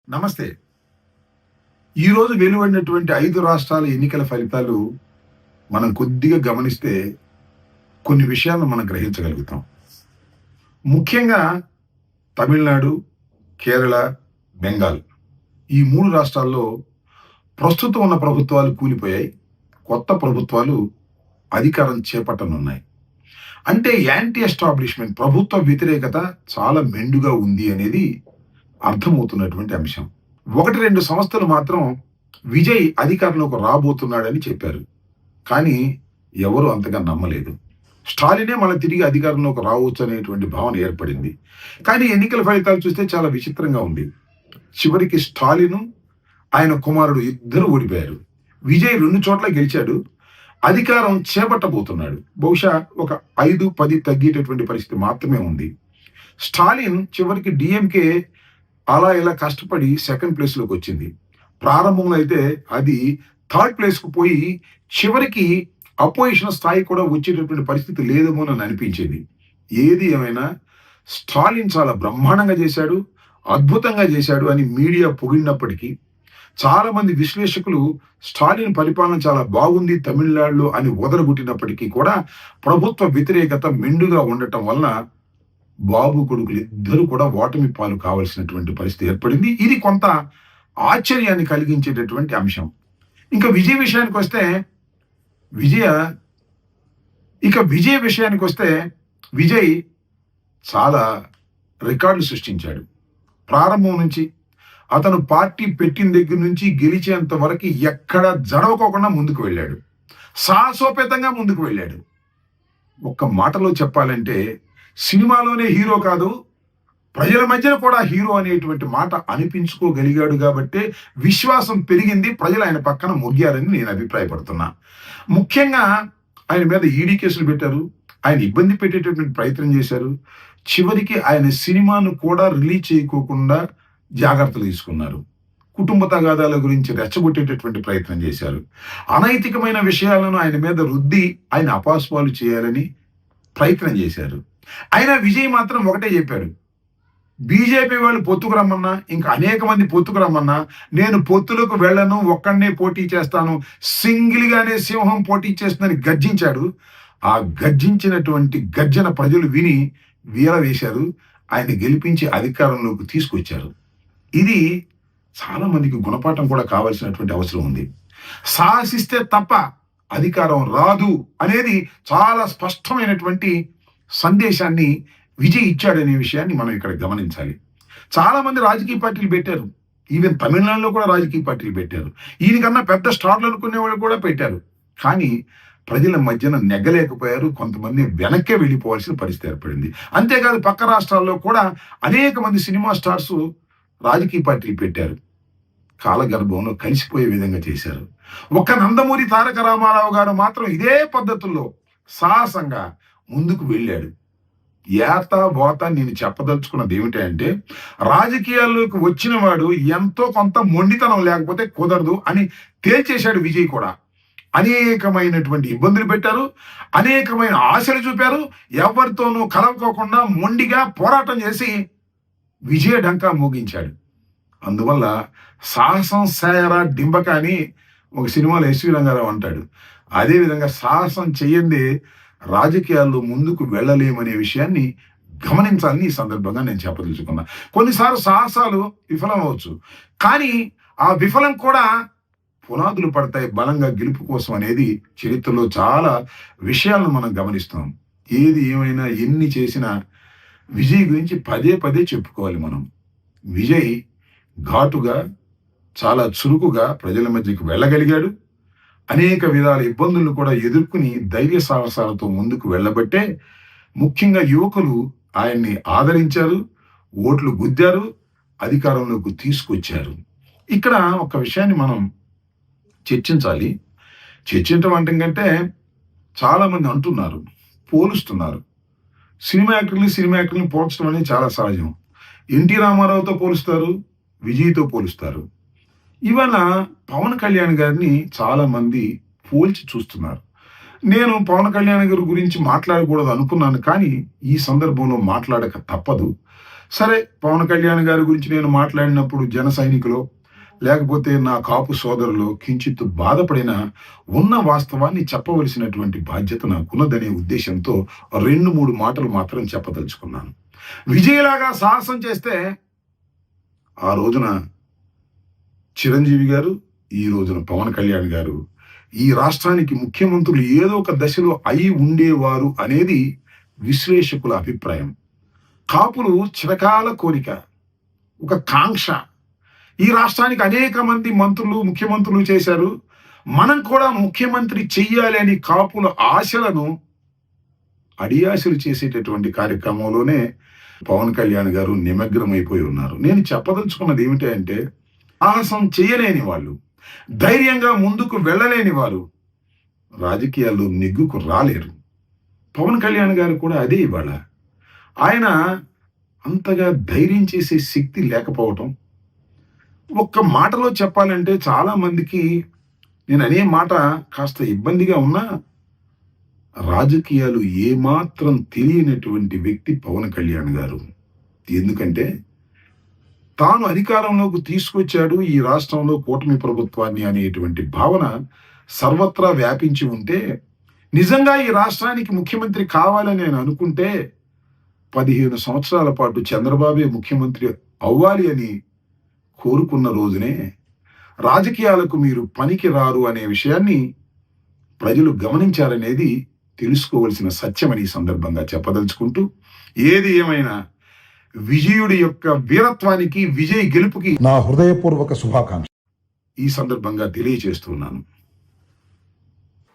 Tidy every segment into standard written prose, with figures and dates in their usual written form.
నమస్తే. ఈరోజు వెలువడినటువంటి 5 రాష్ట్రాల ఎన్నికల ఫలితాలు మనం కొద్దిగా గమనిస్తే కొన్ని విషయాలను మనం గ్రహించగలుగుతాం. ముఖ్యంగా తమిళనాడు, కేరళ, బెంగాల్ ఈ 3 రాష్ట్రాల్లో ప్రస్తుతం ఉన్న ప్రభుత్వాలు కూలిపోయాయి. కొత్త ప్రభుత్వాలు అధికారం చేపట్టనున్నాయి. అంటే యాంటీ ఎస్టాబ్లిష్మెంట్ ప్రభుత్వ వ్యతిరేకత చాలా మెండుగా ఉంది అనేది అర్థమవుతున్నటువంటి అంశం. 1, 2 సంస్థలు మాత్రం విజయ్ అధికారంలోకి రాబోతున్నాడని చెప్పారు. కానీ ఎవరు అంతగా నమ్మలేదు. స్టాలినే మళ్ళీ తిరిగి అధికారంలోకి రావచ్చు అనేటువంటి భావన ఏర్పడింది. కానీ ఎన్నికల ఫలితాలు చూస్తే చాలా విచిత్రంగా ఉంది. చివరికి స్టాలిన్, ఆయన కుమారుడు ఇద్దరు ఓడిపోయారు. విజయ్ 2 చోట్ల గెలిచాడు. అధికారం చేపట్టబోతున్నాడు. బహుశా ఒక 5-10 తగ్గేటటువంటి పరిస్థితి మాత్రమే ఉంది. స్టాలిన్ చివరికి డిఎంకే అలా ఇలా కష్టపడి సెకండ్ ప్లేస్లోకి వచ్చింది. ప్రారంభంలో అయితే అది థర్డ్ ప్లేస్కు పోయి చివరికి అపోజిషన్ స్థాయి కూడా వచ్చేటటువంటి పరిస్థితి లేదేమో అని అనిపించేది. ఏది ఏమైనా స్టాలిన్ చాలా బ్రహ్మాండంగా చేశాడు, అద్భుతంగా చేశాడు అని మీడియా పొగిడినప్పటికీ చాలామంది విశ్లేషకులు స్టాలిన్ పరిపాలన చాలా బాగుంది తమిళనాడులో అని వదలగొట్టినప్పటికీ కూడా ప్రభుత్వ వ్యతిరేకత మెండుగా ఉండటం వలన బాబు కొడుకులు ఇద్దరు కూడా ఓటమి పాలు కావాల్సినటువంటి పరిస్థితి ఏర్పడింది. ఇది కొంత ఆశ్చర్యాన్ని కలిగించేటటువంటి అంశం. ఇంకా విజయ్ విషయానికి వస్తే విజయ్ చాలా రికార్డులు సృష్టించాడు. ప్రారంభం నుంచి అతను పార్టీ పెట్టిన దగ్గర నుంచి గెలిచేంత వరకు ఎక్కడ జడవకోకుండా ముందుకు వెళ్ళాడు. సాహసోపేతంగా ముందుకు వెళ్ళాడు. ఒక్క మాటలో చెప్పాలంటే సినిమాలోనే హీరో కాదు, ప్రజల మధ్యన కూడా హీరో అనేటువంటి మాట అనిపించుకోగలిగాడు కాబట్టే విశ్వాసం పెరిగింది. ప్రజలు ఆయన పక్కన మొగ్గారని నేను అభిప్రాయపడుతున్నా. ముఖ్యంగా ఆయన మీద ఈడీ కేసులు పెట్టారు. ఆయన ఇబ్బంది పెట్టేటటువంటి ప్రయత్నం చేశారు. చివరికి ఆయన సినిమాను కూడా రిలీజ్ చేయకోకుండా జాగ్రత్తలు తీసుకున్నారు. కుటుంబ తగాదాల గురించి రెచ్చగొట్టేటటువంటి ప్రయత్నం చేశారు. అనైతికమైన విషయాలను ఆయన మీద రుద్ది ఆయన అపాస్పాలు చేయాలని ప్రయత్నం చేశారు. అయినా విజయ్ మాత్రం ఒకటే చెప్పాడు, బీజేపీ వాళ్ళు పొత్తుకు రమ్మన్నా, ఇంకా అనేక మంది పొత్తుకు రమ్మన్నా నేను పొత్తులకు వెళ్ళను, ఒక్కడనే పోటీ చేస్తాను, సింగిల్గానే సింహం పోటీ చేస్తుందని గర్జించాడు. ఆ గర్జించినటువంటి గర్జన ప్రజలు విని వీరవేశారు. ఆయన గెలిపించి అధికారంలోకి తీసుకొచ్చారు. ఇది చాలా మందికి గుణపాఠం కూడా కావాల్సినటువంటి అవసరం ఉంది. సాహసిస్తే తప్ప అధికారం రాదు అనేది చాలా స్పష్టమైనటువంటి సందేశాన్ని విజయ్ ఇచ్చాడనే విషయాన్ని మనం ఇక్కడ గమనించాలి. చాలా మంది రాజకీయ పార్టీలు పెట్టారు. ఈవెన్ తమిళనాడులో కూడా రాజకీయ పార్టీలు పెట్టారు. ఈయనకన్నా పెద్ద స్టార్లు అనుకునే వాళ్ళు కూడా పెట్టారు. కానీ ప్రజల మధ్యన నెగ్గలేకపోయారు. కొంతమంది వెనక్కే వెళ్ళిపోవాల్సిన పరిస్థితి ఏర్పడింది. అంతేకాదు పక్క రాష్ట్రాల్లో కూడా అనేక మంది సినిమా స్టార్స్ రాజకీయ పార్టీలు పెట్టారు. కాలగర్భంలో కలిసిపోయే విధంగా చేశారు. ఒక్క నందమూరి తారక రామారావు గారు మాత్రం ఇదే పద్ధతుల్లో సాహసంగా ముందుకు వెళ్ళాడు. బోత నేను చెప్పదలుచుకున్నది ఏమిటంటే, రాజకీయాల్లోకి వచ్చిన వాడు ఎంతో కొంత మొండితనం లేకపోతే కుదరదు అని తేల్చేశాడు విజయ్ కూడా. అనేకమైనటువంటి ఇబ్బందులు పెట్టారు, అనేకమైన ఆశలు చూపారు. ఎవరితోనూ కలవకోకుండా మొండిగా పోరాటం చేసి విజయ డంకా మోగించాడు. అందువల్ల సాహసం సాయరా డింబక అని ఒక సినిమాలో ఎస్వి రంగారావు అంటాడు. అదేవిధంగా సాహసం చెయ్యందే రాజకీయాల్లో ముందుకు వెళ్ళలేమనే విషయాన్ని గమనించాలని ఈ సందర్భంగా నేను చెప్పదలుచుకున్నా. కొన్నిసార్లు సాహసాలు విఫలం అవ్వచ్చు, కానీ ఆ విఫలం కూడా పునాదులు పడతాయి బలంగా గెలుపు కోసం అనేది చరిత్రలో చాలా విషయాలను మనం గమనిస్తాం. ఏది ఏమైనా ఎన్ని చేసినా విజయ్ గురించి పదే పదే చెప్పుకోవాలి మనం. విజయ్ ఘాటుగా చాలా చురుకుగా ప్రజల మధ్యకి వెళ్ళగలిగాడు. అనేక విధాల ఇబ్బందులను కూడా ఎదుర్కొని ధైర్య సాహసాలతో ముందుకు వెళ్ళబట్టే ముఖ్యంగా యువకులు ఆయన్ని ఆదరించారు, ఓట్లు గుద్దారు, అధికారంలోకి తీసుకొచ్చారు. ఇక్కడ ఒక విషయాన్ని మనం చర్చించాలి. చర్చించడం అంటే కంటే చాలామంది అంటున్నారు, పోలుస్తున్నారు. సినిమా యాక్టర్ని పోల్చడం అనేది చాలా సహజం. ఎన్టీ రామారావుతో పోలుస్తారు, విజయ్తో పోలుస్తారు. ఇవాళ పవన్ కళ్యాణ్ గారిని చాలా మంది పోల్చి చూస్తున్నారు. నేను పవన్ కళ్యాణ్ గారి గురించి మాట్లాడకూడదు అనుకున్నాను, కానీ ఈ సందర్భంలో మాట్లాడక తప్పదు. సరే, పవన్ కళ్యాణ్ గారి గురించి నేను మాట్లాడినప్పుడు జన సైనికులు లేకపోతే నా కాపు సోదరులు కించిత్తు బాధపడిన ఉన్న వాస్తవాన్ని చెప్పవలసినటువంటి బాధ్యత నాకున్నదనే ఉద్దేశంతో 2-3 మాటలు మాత్రం చెప్పదలుచుకున్నాను. విజయలాగా సాహసం చేస్తే ఆ రోజున చిరంజీవి గారు, ఈ రోజున పవన్ కళ్యాణ్ గారు ఈ రాష్ట్రానికి ముఖ్యమంత్రులు ఏదో ఒక దశలో అయి ఉండేవారు అనేది విశ్లేషకుల అభిప్రాయం. కాపులు చిరకాల కోరిక, ఒక కాంక్ష. ఈ రాష్ట్రానికి అనేక మంది మంత్రులు ముఖ్యమంత్రులు చేశారు, మనం కూడా ముఖ్యమంత్రి చెయ్యాలి అని కాపుల ఆశలను అడియాశలు చేసేటటువంటి కార్యక్రమంలోనే పవన్ కళ్యాణ్ గారు నిమగ్నమైపోయి ఉన్నారు. నేను చెప్పదలుచుకున్నది ఏమిటి అంటే, సాహసం చేయలేని వాళ్ళు, ధైర్యంగా ముందుకు వెళ్ళలేని వారు రాజకీయాల్లో నెగ్గుకు రాలేరు. పవన్ కళ్యాణ్ గారు కూడా అదే. ఇవాళ ఆయన అంతగా ధైర్యం చేసే శక్తి లేకపోవటం. ఒక్క మాటలో చెప్పాలంటే చాలా మందికి నేను అనే మాట కాస్త ఇబ్బందిగా ఉన్నా, రాజకీయాలు ఏమాత్రం తెలియనటువంటి వ్యక్తి పవన్ కళ్యాణ్ గారు. ఎందుకంటే తాను అధికారంలోకి తీసుకొచ్చాడు ఈ రాష్ట్రంలో కూటమి ప్రభుత్వాన్ని అనేటువంటి భావన సర్వత్రా వ్యాపించి ఉంటే, నిజంగా ఈ రాష్ట్రానికి ముఖ్యమంత్రి కావాలని నేను అనుకుంటే 15 సంవత్సరాల పాటు చంద్రబాబే ముఖ్యమంత్రి అవ్వాలి అని కోరుకున్న రోజునే రాజకీయాలకు మీరు పనికి రారు అనే విషయాన్ని ప్రజలు గమనించారనేది తెలుసుకోవలసిన సత్యమని ఈ సందర్భంగా చెప్పదలుచుకుంటూ, ఏది ఏమైనా విజయుడి యొక్క వీరత్వానికి, విజయ్ గెలుపుకి నా హృదయపూర్వక శుభాకాంక్ష ఈ సందర్భంగా తెలియజేస్తున్నాను.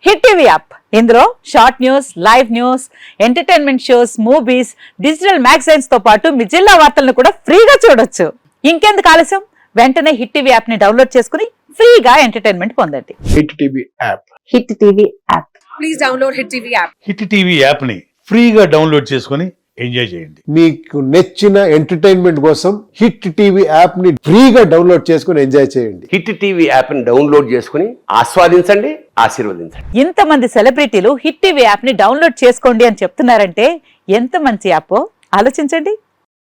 హిట్ టీవీ యాప్, ఇందులో short news, live news, entertainment shows, movies, digital magazines తో పాటు మీ జిల్లా వార్తలను కూడా ఫ్రీగా చూడొచ్చు. ఇంకెందుకు ఆలస్యం, వెంటనే హిట్ టీవీ యాప్ ని డౌన్లోడ్ చేసుకుని ఫ్రీగా ఎంటర్టైన్మెంట్ పొందండి. Hit TV app. Hit TV app. Please download hit TV app. Hit TV యాప్ని ఫ్రీగా డౌన్లోడ్ చేసుకొని ఎంజాయ్ చేయండి. మీకు నచ్చిన ఎంటర్టైన్మెంట్ కోసం హిట్ టీవీ యాప్ ని ఫ్రీగా డౌన్లోడ్ చేసుకొని ఎంజాయ్ చేయండి. హిట్ టీవీ యాప్ ని డౌన్లోడ్ చేసుకుని ఆస్వాదించండి, ఆశీర్వదించండి. ఇంతమంది సెలబ్రిటీలు హిట్ టీవీ యాప్ ని డౌన్లోడ్ చేసుకోండి అని చెప్తున్నారంటే ఎంత మంచి యాప్ ఆలోచించండి.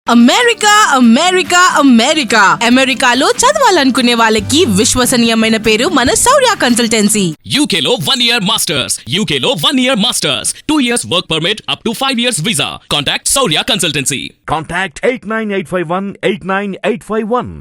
అమెరికా అమెరికా అమెరికా అమెరికాలో చదవాలనుకునే వాళ్ళకి విశ్వసనీయమైన పేరు మన శౌర్య కన్సల్టెన్సీ. UK లో 1 year masters. UK లో 1 year masters. 2 years work permit up to 5 years visa. Contact Saurya Consultancy. Contact 89851 89851.